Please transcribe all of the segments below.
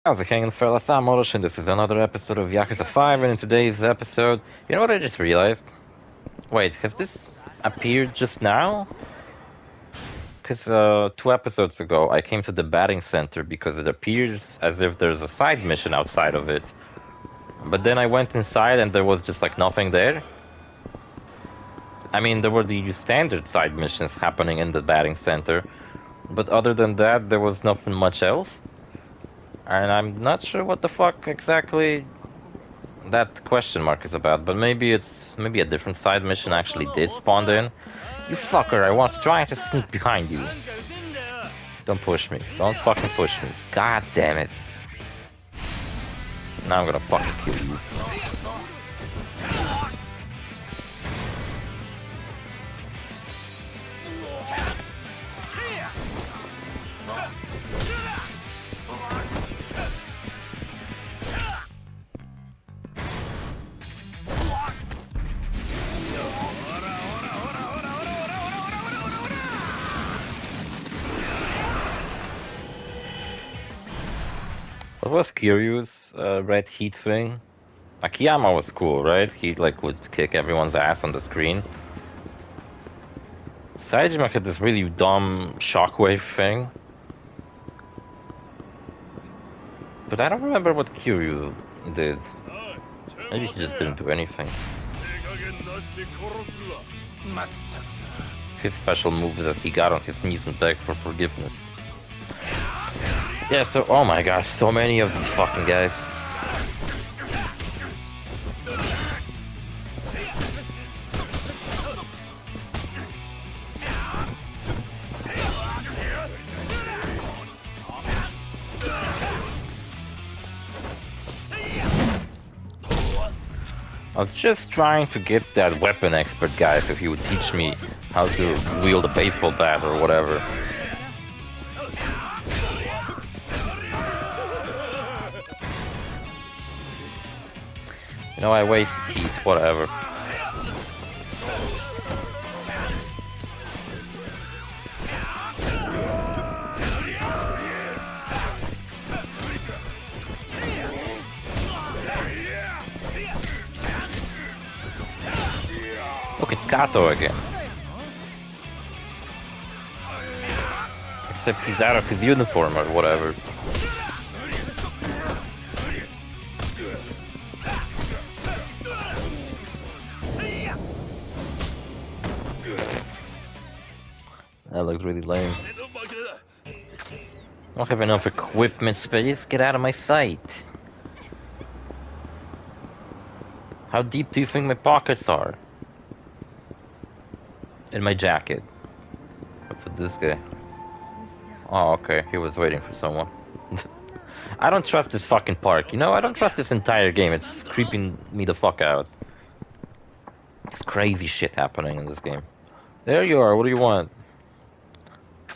How's it hanging, fellas? I'm OrosZ, and this is another episode of Yakuza 5, and in today's episode, you know what I just realized? Wait, has this appeared just now? Because 2 episodes ago, I came to the batting center because it appears as if there's a side mission outside of it. But then I went inside and there was just like nothing there. I mean, there were the standard side missions happening in the batting center, but other than that, there was nothing much else. And I'm not sure what the fuck exactly that question mark is about, but maybe a different side mission actually did spawn in. You fucker, I was trying to sneak behind you. Don't push me. Don't fucking push me. God damn it. Now I'm gonna fucking kill you. What was Kiryu's red heat thing? Akiyama was cool, right? He like would kick everyone's ass on the screen. Saejima had this really dumb shockwave thing. But I don't remember what Kiryu did. Maybe he just didn't do anything. His special move is that he got on his knees and begged for forgiveness. Yeah, so, oh my gosh, so many of these fucking guys. I was just trying to get that weapon expert guy so he would teach me how to wield a baseball bat or whatever. You know, I wasted heat, whatever. Look, it's Kato again. Except he's out of his uniform or whatever. That looks really lame. I don't have enough equipment space. Get out of my sight. How deep do you think my pockets are? In my jacket. What's with this guy? Oh, okay. He was waiting for someone. I don't trust this fucking park. You know, I don't trust this entire game. It's creeping me the fuck out. It's crazy shit happening in this game. There you are. What do you want?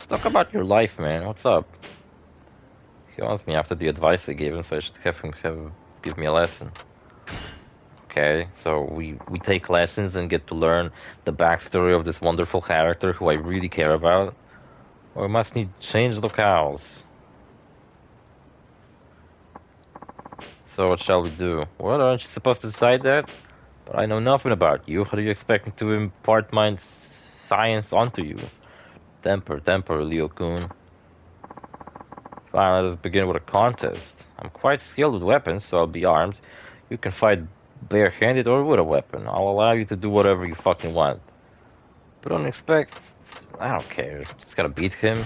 Talk about your life, man. What's up? He wants me after the advice I gave him, so I should have him give me a lesson. Okay, so we take lessons and get to learn the backstory of this wonderful character who I really care about. Or we must need change locales. So what shall we do? Well, aren't you supposed to decide that? But I know nothing about you. How do you expect me to impart my science onto you? Temper, Leo-kun. Fine, let us begin with a contest. I'm quite skilled with weapons, so I'll be armed. You can fight barehanded or with a weapon. I'll allow you to do whatever you fucking want. But don't expect... I don't care. Just gotta beat him.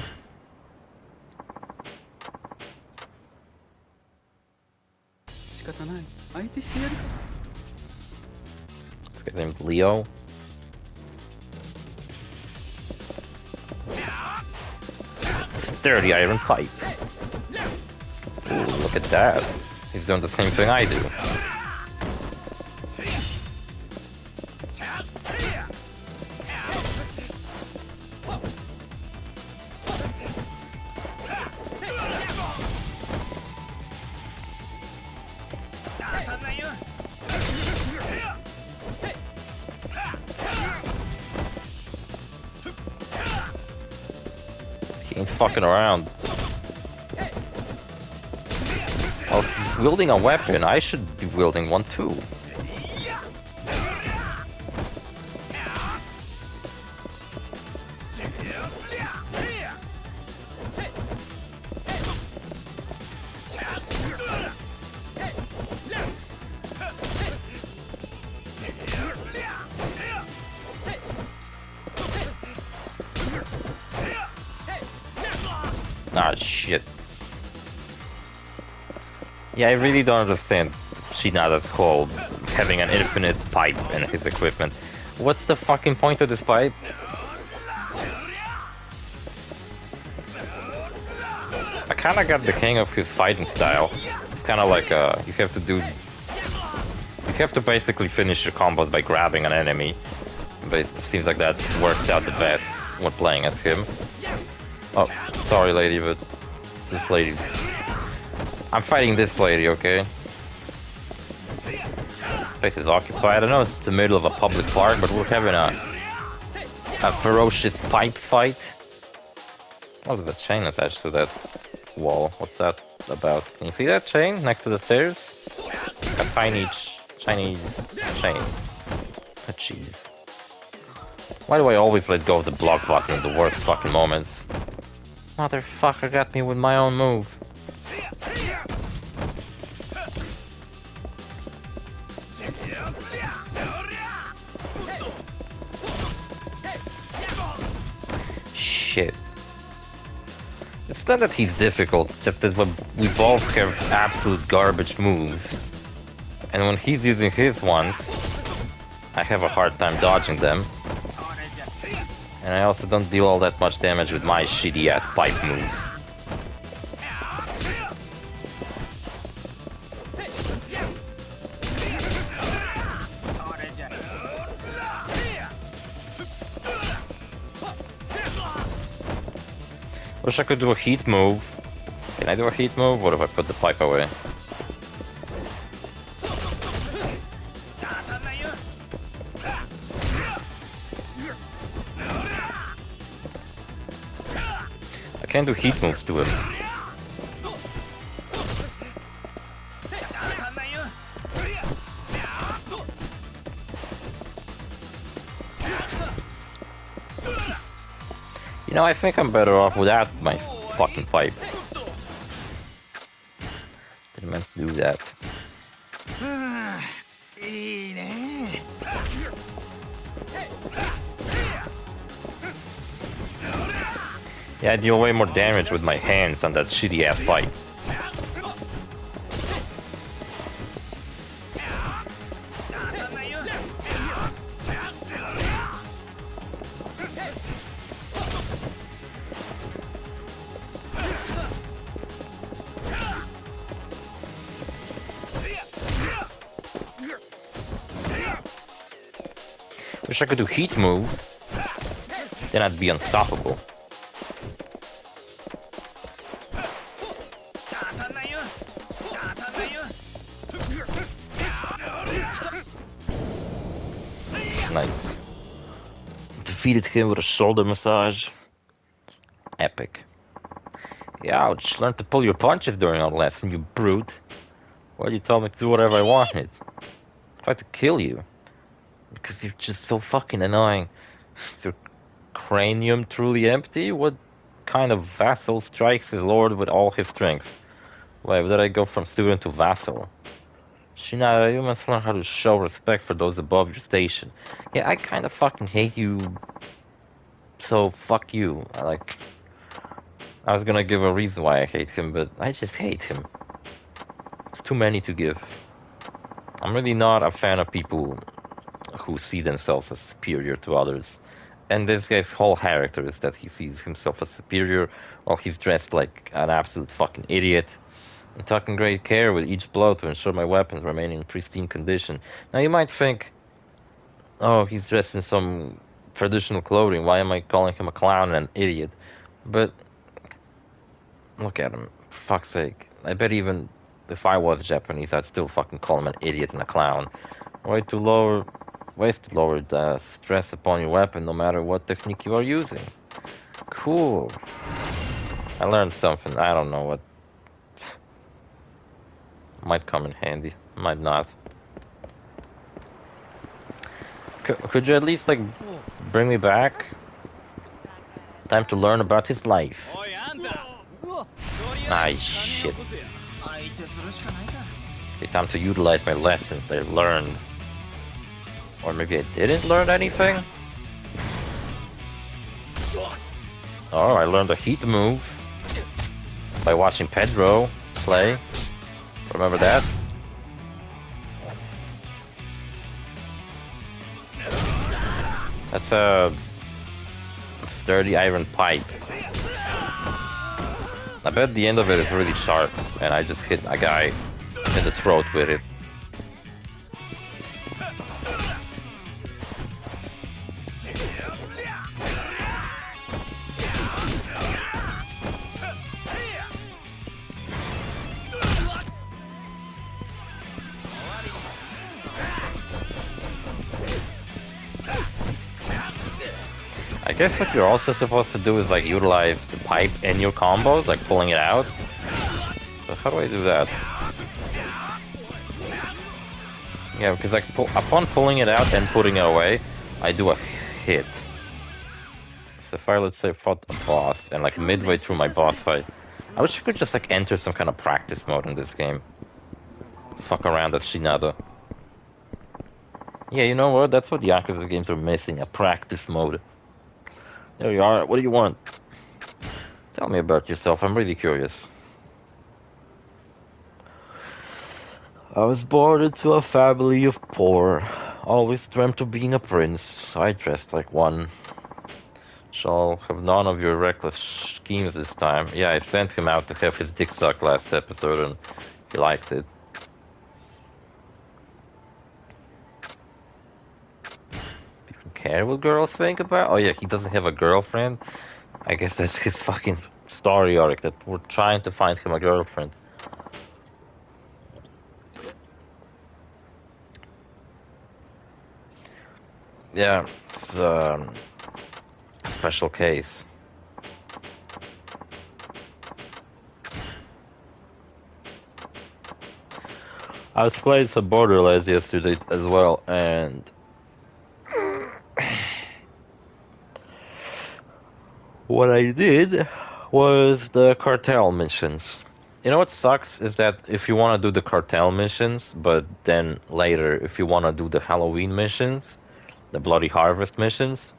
This guy's named Leo. Sturdy iron pipe. Ooh, look at that. He's doing the same thing I do. He ain't fucking around. wielding a weapon, I should be wielding one too. Ah, shit. Yeah, I really don't understand Shinada's whole having an infinite pipe in his equipment. What's the fucking point of this pipe? I kinda got the hang of his fighting style. It's kinda like, you have to basically finish your combos by grabbing an enemy. But it seems like that works out the best when playing as him. Oh, sorry lady, but this lady... I'm fighting this lady, okay? Place is occupied. I know it's the middle of a public park, but we're having a ferocious pipe fight. Oh, there's a chain attached to that wall. What's that about? Can you see that chain next to the stairs? A tiny Chinese chain. Oh, jeez. Why do I always let go of the block button at the worst fucking moments? Motherfucker got me with my own move. Shit. It's not that he's difficult, just that we both have absolute garbage moves. And when he's using his ones, I have a hard time dodging them. And I also don't deal all that much damage with my shitty ass pipe move. Wish I could do a heat move. Can I do a heat move? What if I put the pipe away? I can't do heat moves to him. You know, I think I'm better off without my fucking pipe. Didn't meant to do that. Yeah, I deal way more damage with my hands on that shitty ass pipe. Wish I could do heat moves, then I'd be unstoppable. Nice. Defeated him with a shoulder massage. Epic. Ouch, learn to pull your punches during our lesson, you brute. Well, you told me to do whatever I wanted. I tried to kill you. Because you're just so fucking annoying. Is your cranium truly empty? What kind of vassal strikes his lord with all his strength? Why did I go from student to vassal? Shinada, you must learn how to show respect for those above your station. Yeah, I kind of fucking hate you. So fuck you. I was gonna give a reason why I hate him, but I just hate him. It's too many to give. I'm really not a fan of people who see themselves as superior to others. And this guy's whole character is that he sees himself as superior while he's dressed like an absolute fucking idiot. I'm taking great care with each blow to ensure my weapons remain in pristine condition. Now you might think, oh, he's dressed in some traditional clothing, why am I calling him a clown and an idiot? But look at him, for fuck's sake. I bet even if I was Japanese, I'd still fucking call him an idiot and a clown. Ways to lower the stress upon your weapon no matter what technique you are using. Cool. I learned something. I don't know what. Might come in handy, might not. Could you at least, like, bring me back? Time to learn about his life. Ah, shit. Okay, time to utilize my lessons I learned. Or maybe I didn't learn anything? Oh, I learned a heat move by watching Pedro play. Remember that? That's a sturdy iron pipe. I bet the end of it is really sharp, and I just hit a guy in the throat with it. I guess what you're also supposed to do is like utilize the pipe in your combos, like pulling it out. So how do I do that? Yeah, because like upon pulling it out and putting it away, I do a hit. So if I, let's say, fought a boss and like midway through my boss fight, I wish I could just like enter some kind of practice mode in this game. Fuck around with Shinada. Yeah, you know what? That's what Yakuza games are missing, a practice mode. There you are. What do you want? Tell me about yourself. I'm really curious. I was born into a family of poor. Always dreamt of being a prince. I dressed like one. Shall have none of your reckless schemes this time. Yeah, I sent him out to have his dick sucked last episode and he liked it. Care what girls think about? Oh yeah, he doesn't have a girlfriend. I guess that's his fucking story arc, that we're trying to find him a girlfriend. Yeah, it's a special case. I was playing some Borderlands yesterday as well, and what I did was the cartel missions. You know what sucks is that if you want to do the cartel missions, but then later if you want to do the Halloween missions, the Bloody Harvest missions,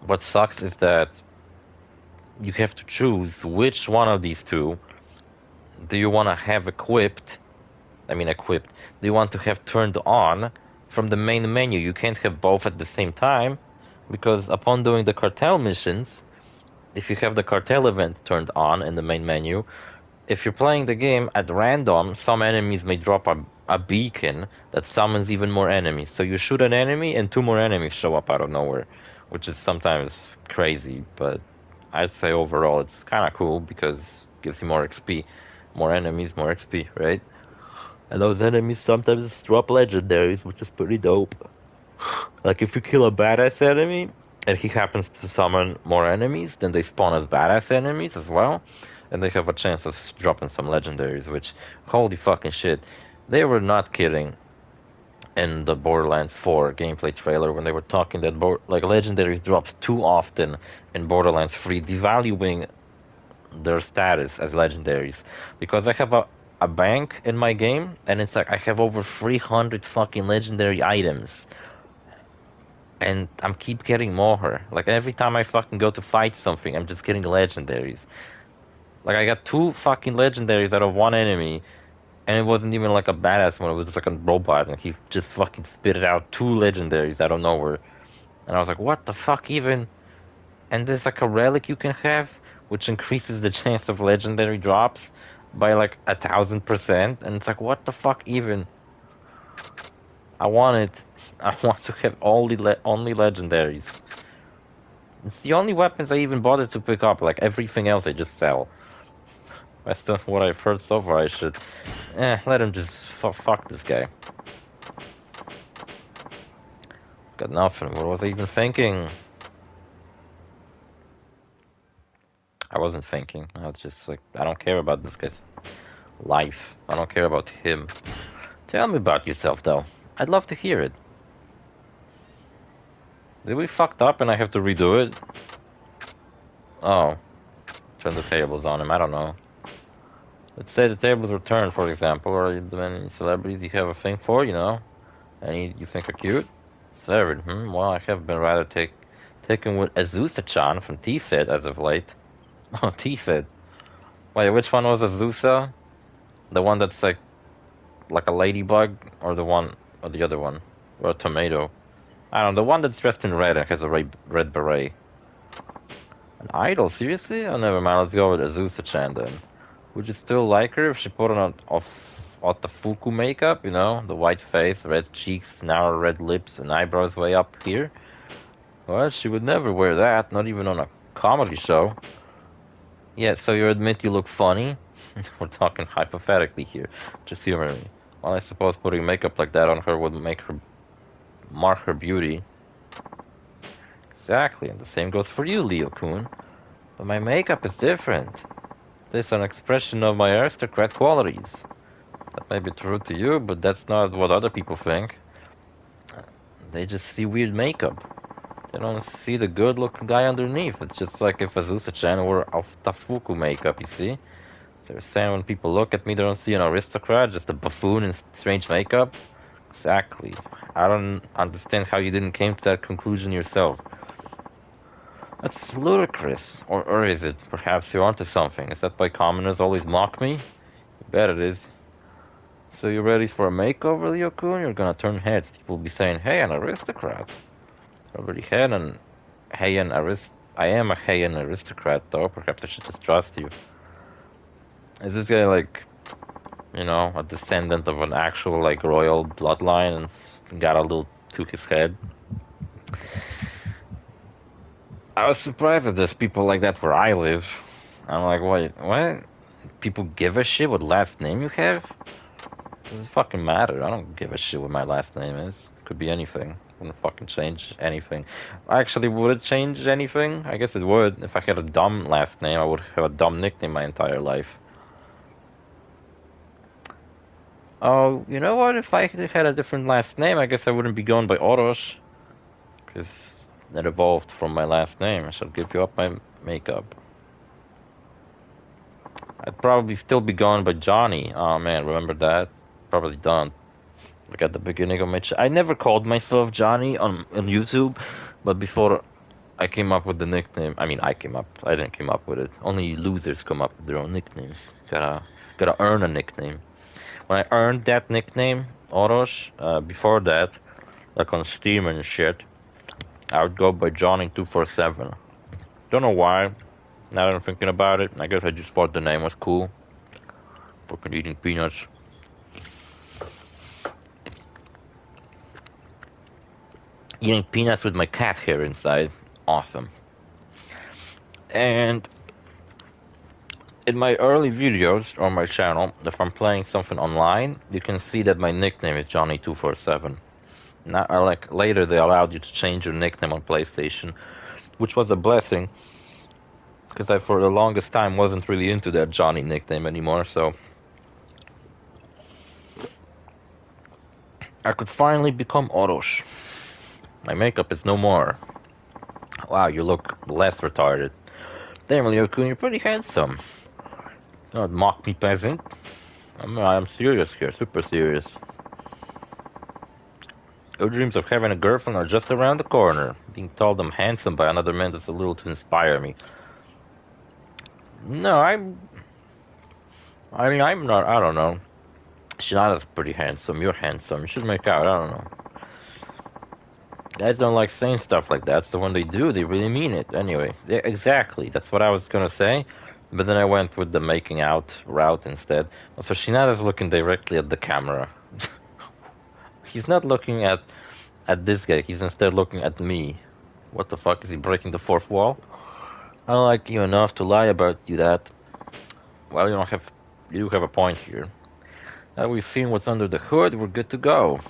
what sucks is that you have to choose which one of these two do you want to have equipped. Do you want to have turned on from the main menu? You can't have both at the same time, because upon doing the cartel missions, if you have the cartel event turned on in the main menu, if you're playing the game at random, some enemies may drop a beacon that summons even more enemies. So you shoot an enemy and 2 more enemies show up out of nowhere, which is sometimes crazy, but I'd say overall it's kind of cool because it gives you more XP. More enemies, more XP, right? And those enemies sometimes drop legendaries, which is pretty dope. Like if you kill a badass enemy, and he happens to summon more enemies, then they spawn as badass enemies as well, and they have a chance of dropping some legendaries, which, holy fucking shit. They were not kidding in the Borderlands 4 gameplay trailer when they were talking that like legendaries drops too often in Borderlands 3, devaluing their status as legendaries. Because I have a bank in my game, and it's like I have over 300 fucking legendary items. And I'm keep getting more. Like every time I fucking go to fight something, I'm just getting legendaries. Like I got 2 fucking legendaries out of 1 enemy, and it wasn't even like a badass one, it was just like a robot, and he just fucking spitted out 2 legendaries out of nowhere. And I was like, what the fuck even? And there's like a relic you can have, which increases the chance of legendary drops by like 1000%, and it's like, what the fuck even? I want it. I want to have only legendaries. It's the only weapons I even bothered to pick up. Like everything else, I just fell. That's what I've heard so far. I should, let him just fuck this guy. Got nothing. What was I even thinking? I wasn't thinking. I was just like, I don't care about this guy. life. I don't care about him. Tell me about yourself, though. I'd love to hear it. Did we fucked up and I have to redo it? Oh. Turn the tables on him, I don't know. Let's say the tables were turned, for example, or any celebrities you have a thing for, you know? Any you think are cute? Severed, well, I have been rather taken with Azusa-chan from T-Set as of late. Oh, T-Set. Wait, which one was Azusa? The one that's like a ladybug, or the other one, or a tomato? I don't know, the one that's dressed in red and has a red beret. An idol, seriously? Oh, never mind, let's go with Azusa-chan then. Would you still like her if she put on Otafuku makeup, you know? The white face, red cheeks, narrow red lips, and eyebrows way up here? Well, she would never wear that, not even on a comedy show. Yeah, so you admit you look funny? We're talking hypothetically here, just humor me. Well, I suppose putting makeup like that on her would mark her beauty. Exactly, and the same goes for you, Leo-kun. But my makeup is different. It's an expression of my aristocrat qualities. That may be true to you, but that's not what other people think. They just see weird makeup. They don't see the good-looking guy underneath. It's just like if Azusa-chan wore Otafuku makeup, you see? They're saying when people look at me, they don't see an aristocrat, just a buffoon in strange makeup. Exactly. I don't understand how you didn't came to that conclusion yourself. That's ludicrous. Or is it? Perhaps you're onto something. Is that why commoners always mock me? You bet it is. So you're ready for a makeover, Leo-kun? You're gonna turn heads. People will be saying, hey, an aristocrat. I already had an Heian I am a Heian aristocrat, though. Perhaps I should just trust you. Is this guy like, you know, a descendant of an actual like royal bloodline and got a little to his head? I was surprised that there's people like that where I live. I'm like, wait, what? People give a shit what last name you have? Does it fucking matter? I don't give a shit what my last name is. Could be anything. Wouldn't fucking change anything. Actually, would it change anything? I guess it would. If I had a dumb last name, I would have a dumb nickname my entire life. Oh, you know what? If I had a different last name, I guess I wouldn't be going by OrosZ. Because that evolved from my last name. I shall give you up my makeup. I'd probably still be going by Johnny. Oh man, remember that? Probably don't. Like at the beginning of my I never called myself Johnny on YouTube, but before I came up with the nickname, I didn't come up with it. Only losers come up with their own nicknames. Gotta earn a nickname. When I earned that nickname, OrosZ, before that, like on Steam and shit, I would go by Johnny247. Don't know why. Now that I'm thinking about it, I guess I just thought the name was cool. Fucking eating peanuts. Eating peanuts with my cat hair inside. Awesome. And in my early videos on my channel, if I'm playing something online, you can see that my nickname is Johnny247. Now, like later, they allowed you to change your nickname on PlayStation, which was a blessing, because I, for the longest time, wasn't really into that Johnny nickname anymore. So I could finally become OrosZ. My makeup is no more. Wow, you look less retarded. Damn, Leo-kun, you're pretty handsome. Don't mock me, peasant. I'm serious here, super serious. Your dreams of having a girlfriend are just around the corner. Being told I'm handsome by another man is a little to inspire me. No, I'm not, I don't know. Shinada's pretty handsome, you're handsome, you should make out, I don't know. Guys don't like saying stuff like that, so when they do, they really mean it. Anyway, yeah, exactly, that's what I was gonna say. But then I went with the making out route instead. So Shinada's looking directly at the camera. He's not looking at this guy, he's instead looking at me. What the fuck, is he breaking the fourth wall? I don't like you enough to lie about you that. Well, you do have a point here. Now we've seen what's under the hood, we're good to go.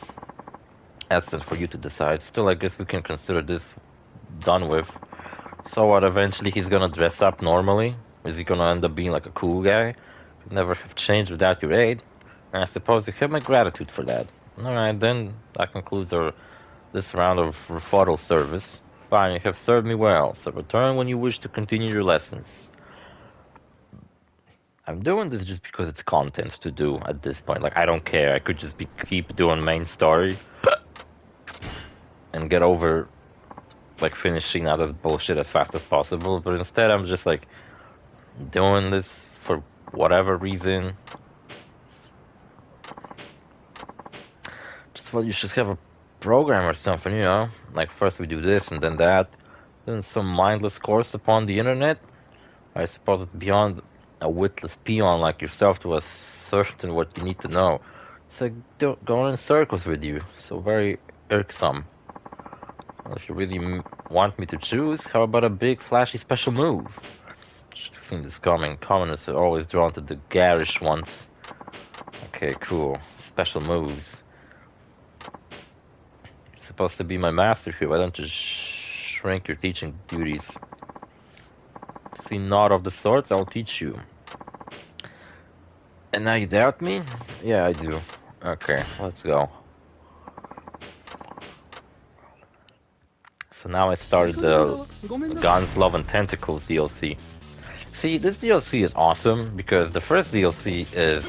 That's it for you to decide. Still, I guess we can consider this done with. So what, eventually he's gonna dress up normally? Is he gonna end up being like a cool guy? never have changed without your aid, and I suppose you have my gratitude for that. Alright, then that concludes this round of refuddle service. Fine, you have served me well, so return when you wish to continue your lessons. I'm doing this just because it's content to do at this point. Like, I don't care. I could just keep doing main story and get over, like, finishing out of bullshit as fast as possible. But instead, I'm just, like, doing this for whatever reason. Just thought you should have a program or something, you know? Like, first we do this and then that. Then some mindless course upon the internet. I suppose it's beyond a witless peon like yourself to ascertain what you need to know. It's like going in circles with you. So very irksome. Well, if you really want me to choose, how about a big, flashy special move? Should have seen this coming. Commoners are always drawn to the garish ones. Okay, cool. Special moves. You're supposed to be my master here. Why don't you shrink your teaching duties? See naught of the sorts, I'll teach you. And now you doubt me? Yeah, I do. Okay, let's go. So now I started the Guns, Love, and Tentacles DLC. See, this DLC is awesome because the first DLC is...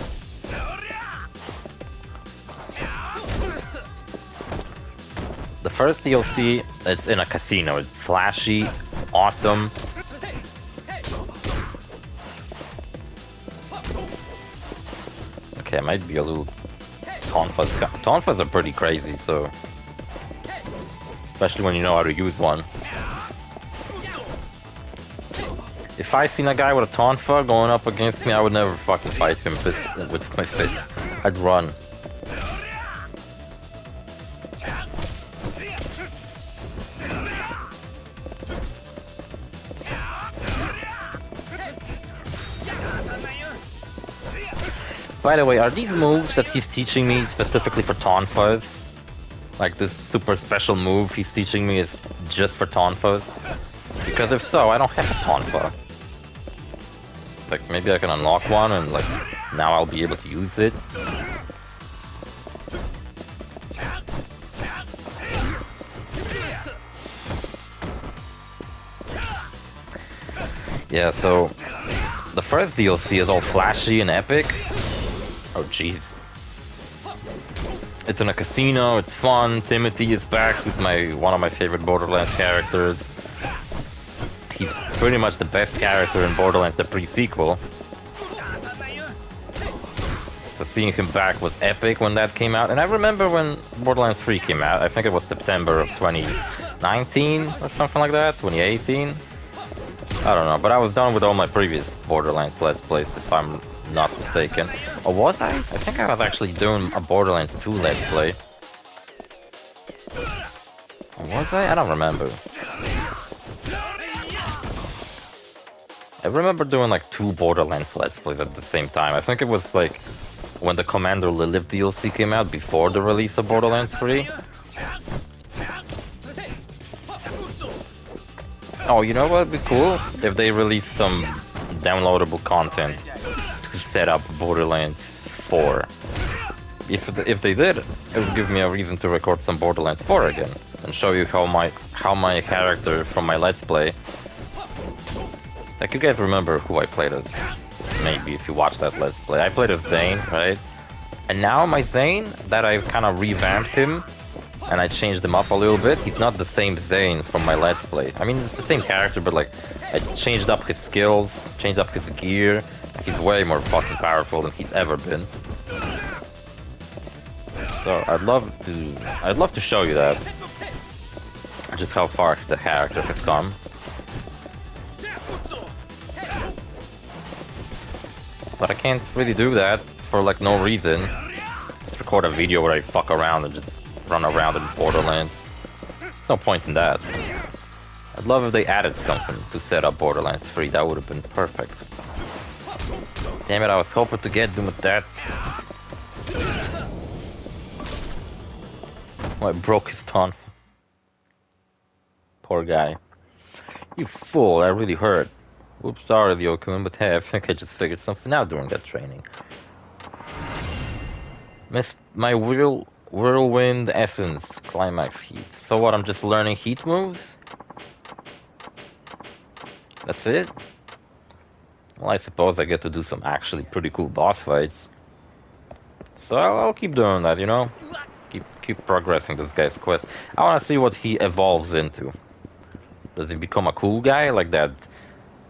The first DLC, it's in a casino. It's flashy, awesome. Okay, I might be a little... Tonfas are pretty crazy, so... Especially when you know how to use one. If I seen a guy with a Tonfa going up against me, I would never fucking fight him with my fist. I'd run. By the way, are these moves that he's teaching me specifically for Tonfas? Like this super special move he's teaching me is just for Tonfas? Because if so, I don't have a Tonfa. Like maybe I can unlock one and like now I'll be able to use it. Yeah, so the first DLC is all flashy and epic. Oh jeez. It's in a casino, it's fun, Timothy is back, he's one of my favorite Borderlands characters. He's pretty much the best character in Borderlands, the pre-sequel. So seeing him back was epic when that came out, and I remember when Borderlands 3 came out, I think it was September of 2019 or something like that, 2018? I don't know, but I was done with all my previous Borderlands Let's Plays, if I'm not mistaken. Or was I? I think I was actually doing a Borderlands 2 Let's Play. Or was I? I don't remember. I remember doing like 2 Borderlands Let's Plays at the same time. I think it was like when the Commander Lilith DLC came out before the release of Borderlands 3. Oh, you know what would be cool? If they released some downloadable content to set up Borderlands 4. If they did, it would give me a reason to record some Borderlands 4 again and show you how my character from my Let's Play. Like, you guys remember who I played as, maybe, if you watched that Let's Play. I played as Zane, right? And now my Zane, that I've kind of revamped him, and I changed him up a little bit, he's not the same Zane from my Let's Play. I mean, it's the same character, but like, I changed up his skills, changed up his gear. He's way more fucking powerful than he's ever been. So I'd love to show you that. Just how far the character has come. But I can't really do that for like no reason. Just record a video where I fuck around and just run around in Borderlands. There's no point in that. I'd love if they added something to set up Borderlands 3. That would have been perfect. Damn it, I was hoping to get them with that. Oh, I broke his tongue. Poor guy. You fool, that really hurt. Oops, sorry, Ryokun, but hey, I think I just figured something out during that training. Missed my whirlwind essence, climax heat. So what, I'm just learning heat moves? That's it? Well, I suppose I get to do some actually pretty cool boss fights. So I'll keep doing that, you know? Keep progressing this guy's quest. I wanna see what he evolves into. Does he become a cool guy, like that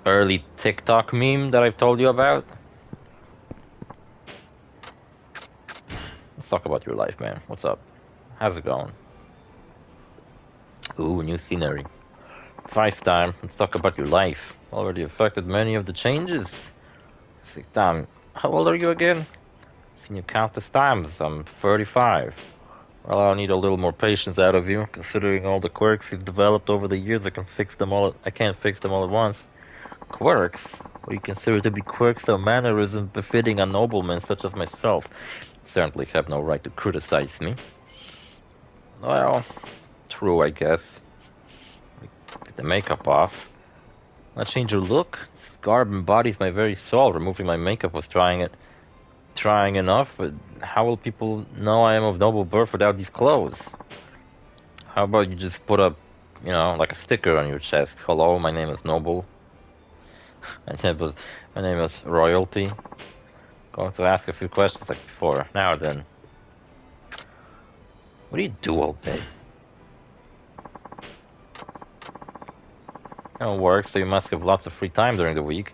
early TikTok meme that I've told you about? Let's talk about your life, man. What's up? How's it going? Ooh, new scenery. Fight time. Let's talk about your life. Already affected many of the changes. Damn, how old are you again? Seen you countless times. I'm 35. Well, I'll need a little more patience out of you, considering all the quirks you've developed over the years. I can't fix them all at once. Quirks? What you consider to be quirks or mannerisms befitting a nobleman such as myself? You certainly have no right to criticize me. Well, true, I guess. Get the makeup off. Not change your look? This garb embodies my very soul. Removing my makeup was trying enough, but how will people know I am of noble birth without these clothes? How about you just put up, you know, like a sticker on your chest? Hello, my name is Noble. My name is Royalty. Going to ask a few questions like before. Now then. What do you do all day? You don't work, so you must have lots of free time during the week.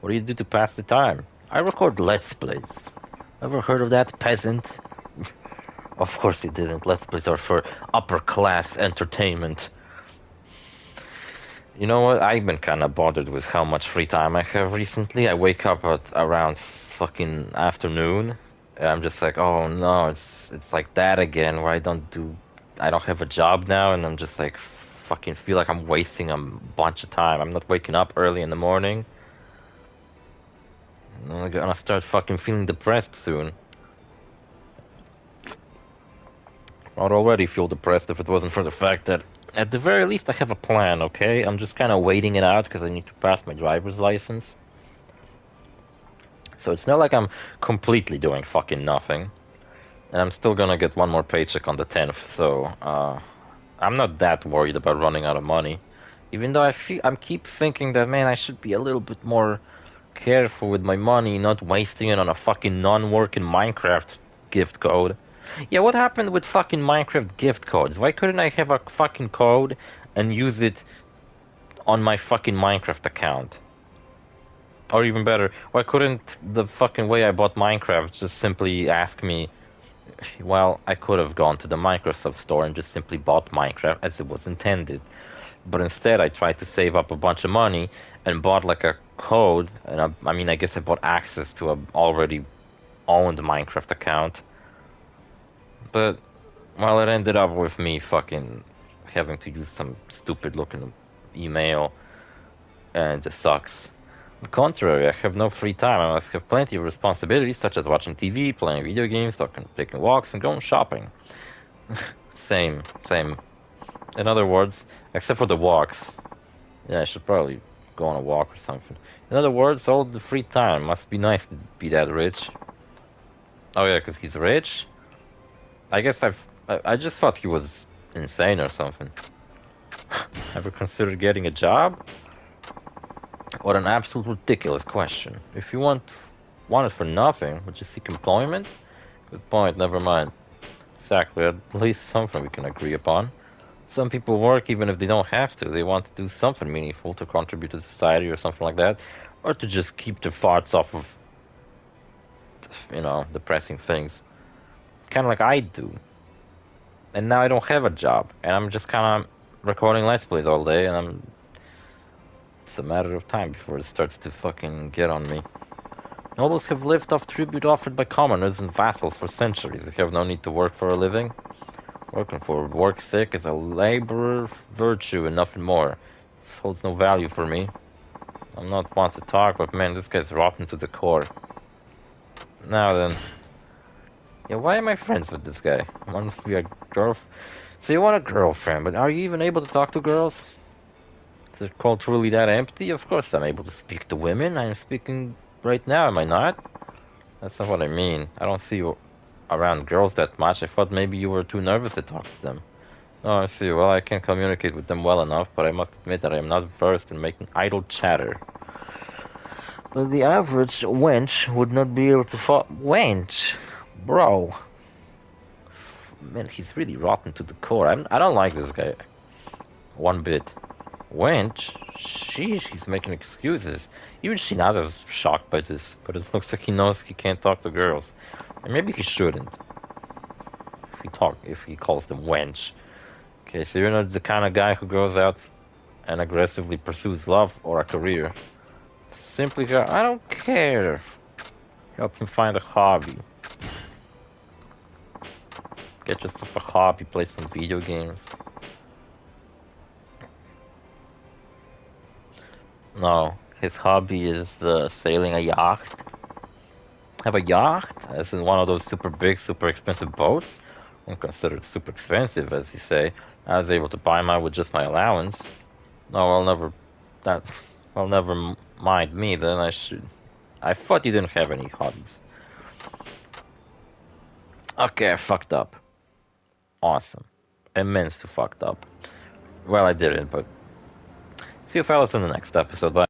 What do you do to pass the time? I record Let's Plays. Ever heard of that, peasant? Of course you didn't. Let's Plays are for upper-class entertainment. You know what? I've been kind of bothered with how much free time I have recently. I wake up at around fucking afternoon, and I'm just like, oh no, it's like that again, where I don't have a job now, and I'm just like, fucking feel like I'm wasting a bunch of time. I'm not waking up early in the morning. I'm gonna start fucking feeling depressed soon. I'd already feel depressed if it wasn't for the fact that, at the very least, I have a plan, okay? I'm just kind of waiting it out because I need to pass my driver's license. So it's not like I'm completely doing fucking nothing. And I'm still gonna get one more paycheck on the 10th, so, I'm not that worried about running out of money. Even though I keep thinking that, man, I should be a little bit more careful with my money, not wasting it on a fucking non-working Minecraft gift code. Yeah, what happened with fucking Minecraft gift codes? Why couldn't I have a fucking code and use it on my fucking Minecraft account? Or even better, why couldn't the fucking way I bought Minecraft just simply ask me... Well, I could have gone to the Microsoft store and just simply bought Minecraft as it was intended. But instead I tried to save up a bunch of money and bought like a code, and I mean, I guess I bought access to a already owned Minecraft account. But, well, it ended up with me fucking having to use some stupid looking email, and it just sucks. On the contrary, I have no free time. I must have plenty of responsibilities, such as watching TV, playing video games, taking walks, and going shopping. Same. In other words, except for the walks. Yeah, I should probably go on a walk or something. In other words, all the free time. Must be nice to be that rich. Oh yeah, because he's rich? I guess I just thought he was insane or something. Ever considered getting a job? What an absolute ridiculous question. If you want it for nothing, would you seek employment? Good point, never mind. Exactly, at least something we can agree upon. Some people work even if they don't have to. They want to do something meaningful to contribute to society or something like that. Or to just keep their thoughts off of, you know, depressing things. Kind of like I do. And now I don't have a job. And I'm just kind of recording Let's Plays all day. And it's a matter of time before it starts to fucking get on me. Nobles have lived off tribute offered by commoners and vassals for centuries. They have no need to work for a living. Working for work's sake is a laborer virtue and nothing more. This holds no value for me. I'm not one to talk, but man, this guy's rotten to the core. Now then. Yeah, why am I friends with this guy? I want to be a girl. So you want a girlfriend, but are you even able to talk to girls? Is the cult really that empty? Of course I'm able to speak to women. I'm speaking right now, am I not? That's not what I mean. I don't see you around girls that much. I thought maybe you were too nervous to talk to them. Oh, I see. Well, I can communicate with them well enough, but I must admit that I am not versed in making idle chatter. But the average wench would not be able to follow. Wench? Bro. Man, he's really rotten to the core. I don't like this guy. One bit. Wench? Sheesh, he's making excuses. Even Shinada's shocked by this, but it looks like he knows he can't talk to girls. And maybe he shouldn't. If he calls them wench. Okay, so you're not the kind of guy who goes out and aggressively pursues love or a career. Simply go, I don't care. Help him find a hobby. Get yourself a hobby, play some video games. No, his hobby is sailing a yacht. Have a yacht? As in one of those super big, super expensive boats? I'm considered super expensive, as you say. I was able to buy mine with just my allowance. No, I'll never mind me, then I should. I thought you didn't have any hobbies. Okay, I fucked up. Awesome. Immensely fucked up. Well, I didn't, but see you fellas in the next episode. Bye.